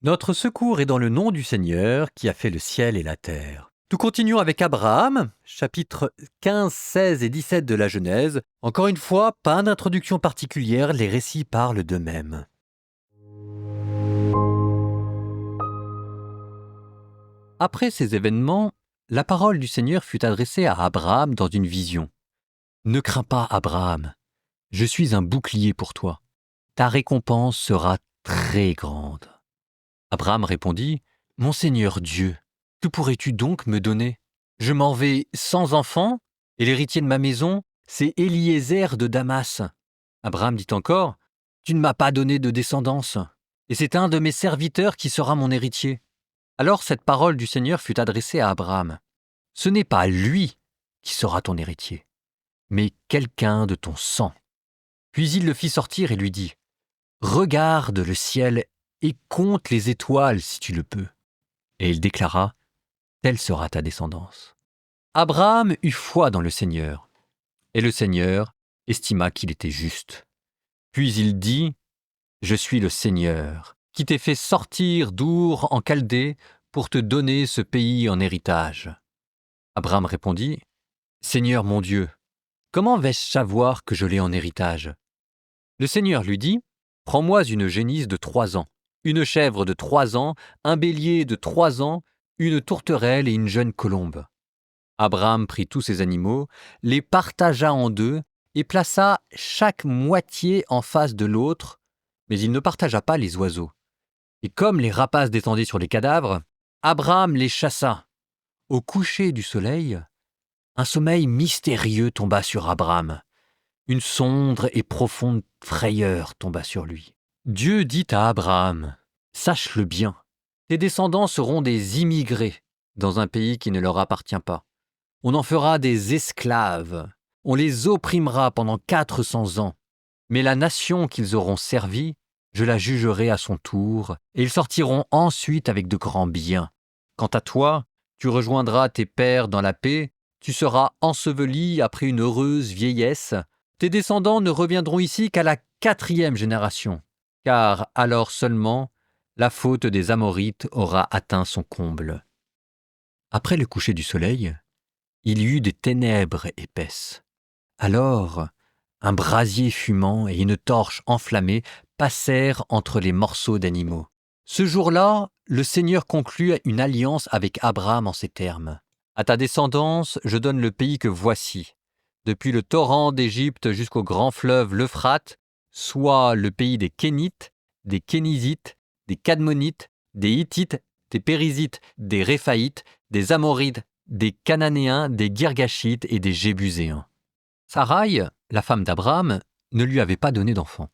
Notre secours est dans le nom du Seigneur qui a fait le ciel et la terre. Nous continuons avec Abraham, chapitres 15, 16 et 17 de la Genèse. Encore une fois, pas d'introduction particulière, les récits parlent d'eux-mêmes. Après ces événements, la parole du Seigneur fut adressée à Abraham dans une vision. « Ne crains pas, Abraham, je suis un bouclier pour toi. Ta récompense sera très grande. » Abraham répondit, « Mon Seigneur Dieu, que pourrais-tu donc me donner? Je m'en vais sans enfant, et l'héritier de ma maison, c'est Éliézer de Damas. » Abraham dit encore, « Tu ne m'as pas donné de descendance, et c'est un de mes serviteurs qui sera mon héritier. » Alors cette parole du Seigneur fut adressée à Abraham. « Ce n'est pas lui qui sera ton héritier, mais quelqu'un de ton sang. » Puis il le fit sortir et lui dit, « Regarde le ciel et compte les étoiles si tu le peux. » Et il déclara, « Telle sera ta descendance. » Abraham eut foi dans le Seigneur, et le Seigneur estima qu'il était juste. Puis il dit, « Je suis le Seigneur, qui t'ai fait sortir d'Our en Chaldée pour te donner ce pays en héritage. » Abraham répondit, « Seigneur mon Dieu, comment vais-je savoir que je l'ai en héritage ?» Le Seigneur lui dit, « Prends-moi une génisse de 3 ans, une chèvre de 3 ans, un bélier de 3 ans, une tourterelle et une jeune colombe. » Abraham prit tous ces animaux, les partagea en deux et plaça chaque moitié en face de l'autre, mais il ne partagea pas les oiseaux. Et comme les rapaces descendaient sur les cadavres, Abraham les chassa. Au coucher du soleil, un sommeil mystérieux tomba sur Abraham. Une sombre et profonde frayeur tomba sur lui. Dieu dit à Abraham, « Sache-le bien, tes descendants seront des immigrés dans un pays qui ne leur appartient pas. On en fera des esclaves, on les opprimera pendant 400 ans. Mais la nation qu'ils auront servie, je la jugerai à son tour, et ils sortiront ensuite avec de grands biens. Quant à toi, tu rejoindras tes pères dans la paix, tu seras enseveli après une heureuse vieillesse. Tes descendants ne reviendront ici qu'à la 4e génération, car alors seulement la faute des Amorites aura atteint son comble. » Après le coucher du soleil, il y eut des ténèbres épaisses. Alors, un brasier fumant et une torche enflammée passèrent entre les morceaux d'animaux. Ce jour-là, le Seigneur conclut une alliance avec Abraham en ces termes. « À ta descendance, je donne le pays que voici, depuis le torrent d'Égypte jusqu'au grand fleuve l'Euphrate, soit le pays des Kénites, des Kénizites, des Cadmonites, des Hittites, des Périzites, des Réphaïtes, des Amorites, des Cananéens, des Girgashites et des Jébuséens. » Saraï, la femme d'Abraham, ne lui avait pas donné d'enfant.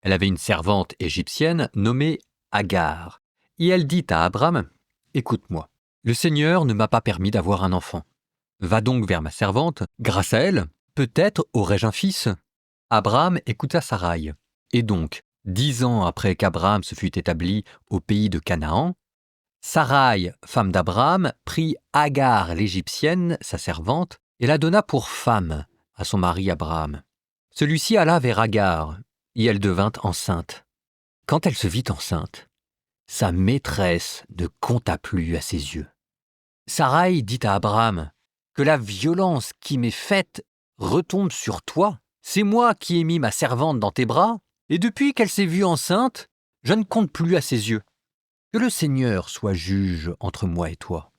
Elle avait une servante égyptienne nommée Agar, et elle dit à Abraham, « Écoute-moi, le Seigneur ne m'a pas permis d'avoir un enfant. Va donc vers ma servante, grâce à elle, peut-être aurai-je un fils. » Abraham écouta Saraï, et donc, 10 ans après qu'Abraham se fut établi au pays de Canaan, Saraï, femme d'Abraham, prit Agar l'Égyptienne, sa servante, et la donna pour femme à son mari Abraham. Celui-ci alla vers Agar, et elle devint enceinte. Quand elle se vit enceinte, sa maîtresse ne compta plus à ses yeux. Saraï dit à Abraham, « Que la violence qui m'est faite retombe sur toi. C'est moi qui ai mis ma servante dans tes bras, et depuis qu'elle s'est vue enceinte, je ne compte plus à ses yeux. Que le Seigneur soit juge entre moi et toi. »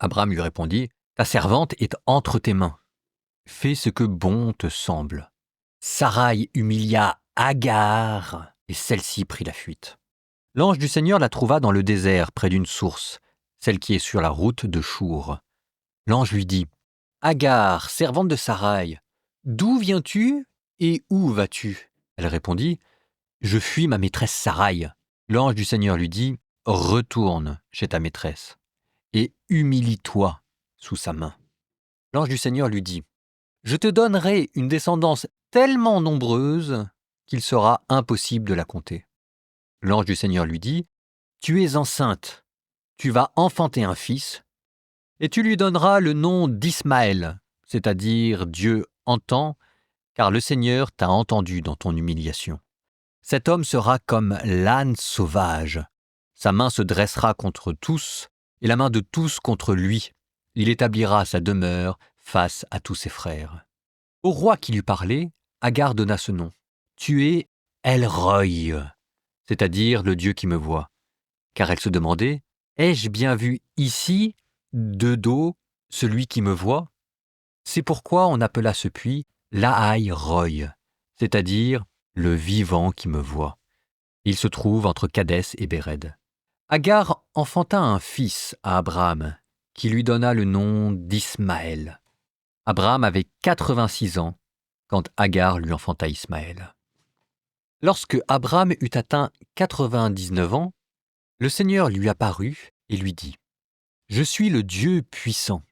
Abraham lui répondit, « Ta servante est entre tes mains. Fais ce que bon te semble. » Saraï humilia Agar, et celle-ci prit la fuite. L'ange du Seigneur la trouva dans le désert, près d'une source, celle qui est sur la route de Chour. L'ange lui dit, « Agar, servante de Saraï, d'où viens-tu et où vas-tu » Elle répondit, « Je fuis ma maîtresse Saraï. » L'ange du Seigneur lui dit, « Retourne chez ta maîtresse et humilie-toi sous sa main. » L'ange du Seigneur lui dit, « Je te donnerai une descendance tellement nombreuse qu'il sera impossible de la compter. » L'ange du Seigneur lui dit, « Tu es enceinte, tu vas enfanter un fils, et tu lui donneras le nom d'Ismaël, c'est-à-dire Dieu entend, car le Seigneur t'a entendu dans ton humiliation. Cet homme sera comme l'âne sauvage. Sa main se dressera contre tous, et la main de tous contre lui. Il établira sa demeure face à tous ses frères. Au roi qui lui parlait, Agar donna ce nom. Tu es El-Roi, c'est-à-dire le Dieu qui me voit. Car elle se demandait, ai-je bien vu ici, de dos, celui qui me voit? C'est pourquoi on appela ce puits Lahaï-Roi, c'est-à-dire le vivant qui me voit. Il se trouve entre Kadès et Béred. Agar enfanta un fils à Abraham, qui lui donna le nom d'Ismaël. Abraham avait 86 ans quand Agar lui enfanta Ismaël. Lorsque Abraham eut atteint 99 ans, le Seigneur lui apparut et lui dit : « Je suis le Dieu puissant.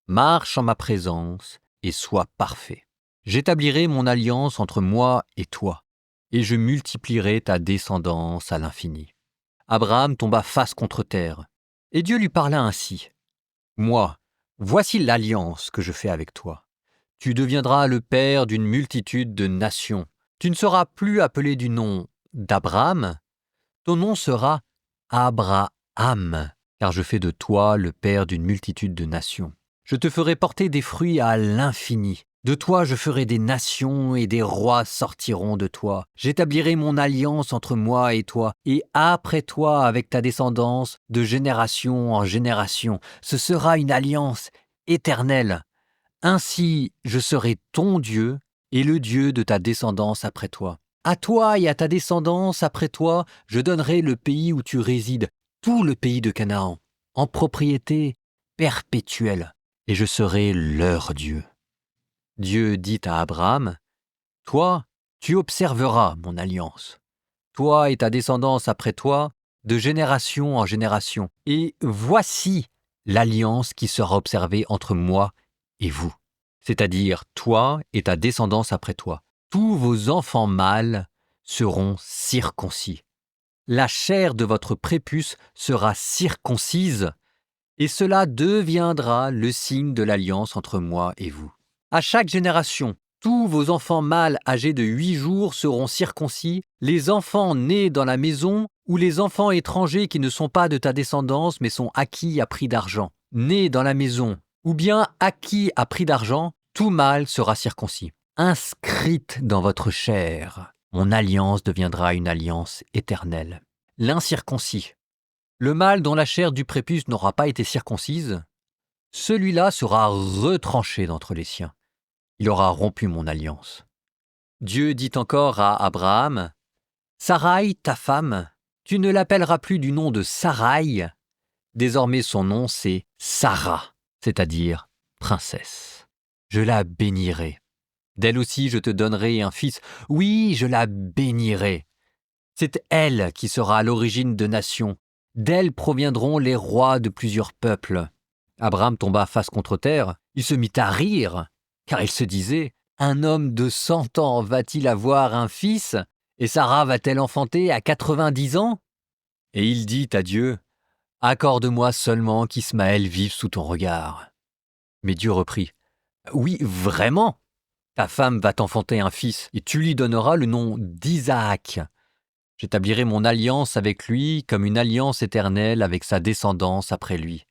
Marche en ma présence et sois parfait. J'établirai mon alliance entre moi et toi, et je multiplierai ta descendance à l'infini. » Abraham tomba face contre terre, et Dieu lui parla ainsi : « Moi, voici l'alliance que je fais avec toi. Tu deviendras le père d'une multitude de nations. Tu ne seras plus appelé du nom d'Abraham, ton nom sera Abraham, car je fais de toi le père d'une multitude de nations. Je te ferai porter des fruits à l'infini. De toi je ferai des nations et des rois sortiront de toi. J'établirai mon alliance entre moi et toi, et après toi avec ta descendance, de génération en génération. Ce sera une alliance éternelle. Ainsi je serai ton Dieu et le Dieu de ta descendance après toi. À toi et à ta descendance après toi, je donnerai le pays où tu résides, tout le pays de Canaan, en propriété perpétuelle, et je serai leur Dieu. Dieu dit à Abraham : « Toi, tu observeras mon alliance, toi et ta descendance après toi, de génération en génération, et voici l'alliance qui sera observée entre moi et vous, c'est-à-dire toi et ta descendance après toi. Tous vos enfants mâles seront circoncis. La chair de votre prépuce sera circoncise, et cela deviendra le signe de l'alliance entre moi et vous. À chaque génération, tous vos enfants mâles âgés de 8 jours seront circoncis, les enfants nés dans la maison ou les enfants étrangers qui ne sont pas de ta descendance mais sont acquis à prix d'argent. Nés dans la maison ou bien acquis à prix d'argent, tout mâle sera circoncis. Inscrite dans votre chair, mon alliance deviendra une alliance éternelle. L'incirconcis, le mâle dont la chair du prépuce n'aura pas été circoncise, celui-là sera retranché d'entre les siens. Il aura rompu mon alliance. Dieu dit encore à Abraham : « Sarai, ta femme, tu ne l'appelleras plus du nom de Sarai. Désormais son nom c'est Sarah, c'est-à-dire princesse. Je la bénirai. D'elle aussi je te donnerai un fils. Oui, je la bénirai. C'est elle qui sera à l'origine de nations. D'elle proviendront les rois de plusieurs peuples. » Abraham tomba face contre terre. Il se mit à rire, car il se disait : « Un homme de 100 ans va-t-il avoir un fils, et Sarah va-t-elle enfanter à 90 ans ?» Et il dit à Dieu : « Accorde-moi seulement qu'Ismaël vive sous ton regard. » Mais Dieu reprit : « Oui, vraiment, ta femme va t'enfanter un fils, et tu lui donneras le nom d'Isaac. J'établirai mon alliance avec lui comme une alliance éternelle avec sa descendance après lui.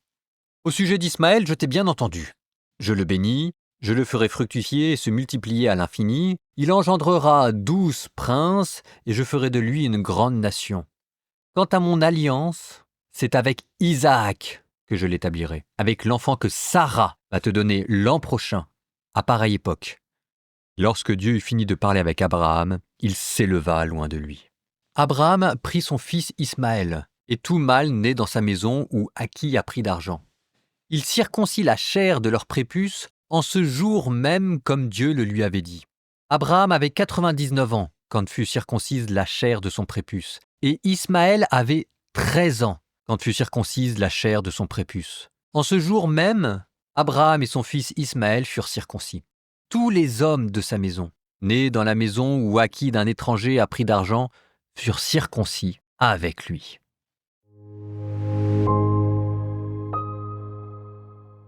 Au sujet d'Ismaël, je t'ai bien entendu. Je le bénis, je le ferai fructifier et se multiplier à l'infini. Il engendrera 12 princes, et je ferai de lui une grande nation. Quant à mon alliance, c'est avec Isaac que je l'établirai, avec l'enfant que Sarah va te donner l'an prochain, à pareille époque. » Lorsque Dieu eut fini de parler avec Abraham, il s'éleva loin de lui. Abraham prit son fils Ismaël, et tout mâle né dans sa maison ou acquis à prix d'argent. Il circoncit la chair de leur prépuce en ce jour même comme Dieu le lui avait dit. Abraham avait 99 ans quand fut circoncise la chair de son prépuce, et Ismaël avait 13 ans quand fut circoncise la chair de son prépuce. En ce jour même, Abraham et son fils Ismaël furent circoncis. Tous les hommes de sa maison, nés dans la maison ou acquis d'un étranger à prix d'argent, furent circoncis avec lui.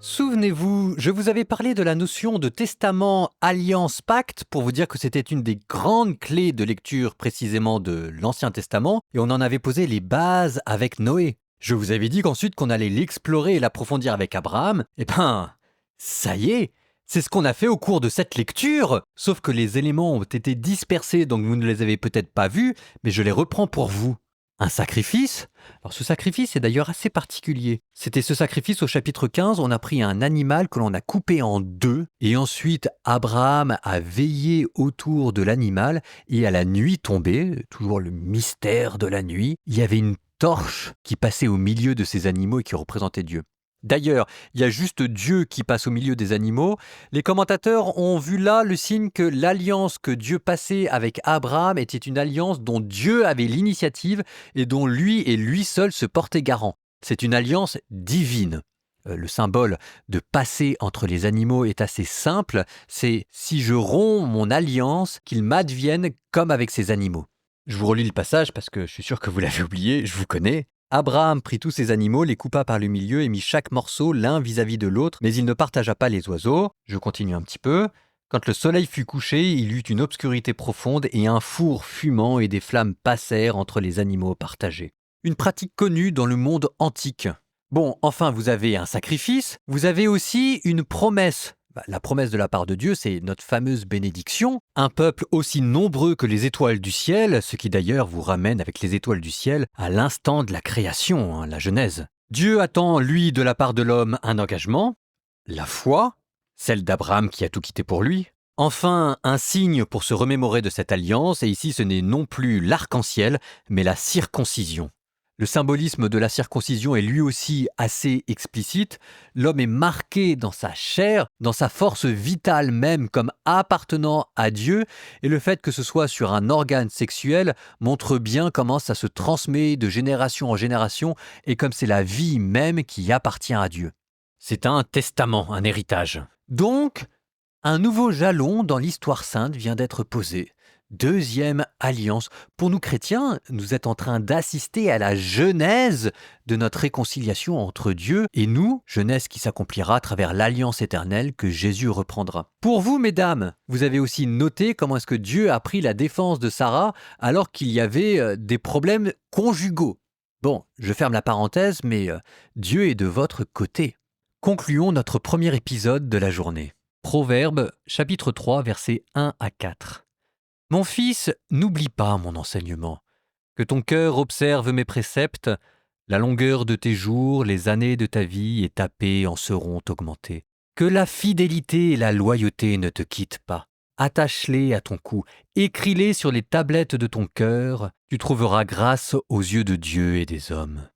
Souvenez-vous, je vous avais parlé de la notion de testament, alliance, pacte pour vous dire que c'était une des grandes clés de lecture précisément de l'Ancien Testament et on en avait posé les bases avec Noé. Je vous avais dit qu'ensuite qu'on allait l'explorer et l'approfondir avec Abraham. Eh ben, ça y est, c'est ce qu'on a fait au cours de cette lecture. Sauf que les éléments ont été dispersés donc vous ne les avez peut-être pas vus, mais je les reprends pour vous. Un sacrifice? Alors ce sacrifice est d'ailleurs assez particulier. C'était ce sacrifice au chapitre 15, on a pris un animal que l'on a coupé en deux, et ensuite Abraham a veillé autour de l'animal, et à la nuit tombée, toujours le mystère de la nuit, il y avait une torche qui passait au milieu de ces animaux et qui représentait Dieu. D'ailleurs, il y a juste Dieu qui passe au milieu des animaux. Les commentateurs ont vu là le signe que l'alliance que Dieu passait avec Abraham était une alliance dont Dieu avait l'initiative et dont lui et lui seul se portaient garant. C'est une alliance divine. Le symbole de passer entre les animaux est assez simple, c'est si je romps mon alliance, qu'il m'advienne comme avec ces animaux. Je vous relis le passage parce que je suis sûr que vous l'avez oublié, je vous connais. Abraham prit tous ces animaux, les coupa par le milieu et mit chaque morceau l'un vis-à-vis de l'autre, mais il ne partagea pas les oiseaux. Je continue un petit peu. Quand le soleil fut couché, il y eut une obscurité profonde et un four fumant et des flammes passèrent entre les animaux partagés. Une pratique connue dans le monde antique. Bon, enfin, vous avez un sacrifice, vous avez aussi une promesse. La promesse de la part de Dieu, c'est notre fameuse bénédiction. Un peuple aussi nombreux que les étoiles du ciel, ce qui d'ailleurs vous ramène avec les étoiles du ciel à l'instant de la création, la Genèse. Dieu attend, lui, de la part de l'homme, un engagement, la foi, celle d'Abraham qui a tout quitté pour lui. Enfin, un signe pour se remémorer de cette alliance, et ici ce n'est non plus l'arc-en-ciel, mais la circoncision. Le symbolisme de la circoncision est lui aussi assez explicite. L'homme est marqué dans sa chair, dans sa force vitale même, comme appartenant à Dieu. Et le fait que ce soit sur un organe sexuel montre bien comment ça se transmet de génération en génération et comme c'est la vie même qui appartient à Dieu. C'est un testament, un héritage. Donc, un nouveau jalon dans l'histoire sainte vient d'être posé. Deuxième alliance. Pour nous chrétiens, nous êtes en train d'assister à la genèse de notre réconciliation entre Dieu et nous, genèse qui s'accomplira à travers l'alliance éternelle que Jésus reprendra. Pour vous, mesdames, vous avez aussi noté comment est-ce que Dieu a pris la défense de Sarah alors qu'il y avait des problèmes conjugaux. Bon, je ferme la parenthèse, mais Dieu est de votre côté. Concluons notre premier épisode de la journée. Proverbes, chapitre 3, versets 1 à 4. Mon fils, n'oublie pas mon enseignement. Que ton cœur observe mes préceptes. La longueur de tes jours, les années de ta vie et ta paix en seront augmentées. Que la fidélité et la loyauté ne te quittent pas. Attache-les à ton cou, écris-les sur les tablettes de ton cœur. Tu trouveras grâce aux yeux de Dieu et des hommes.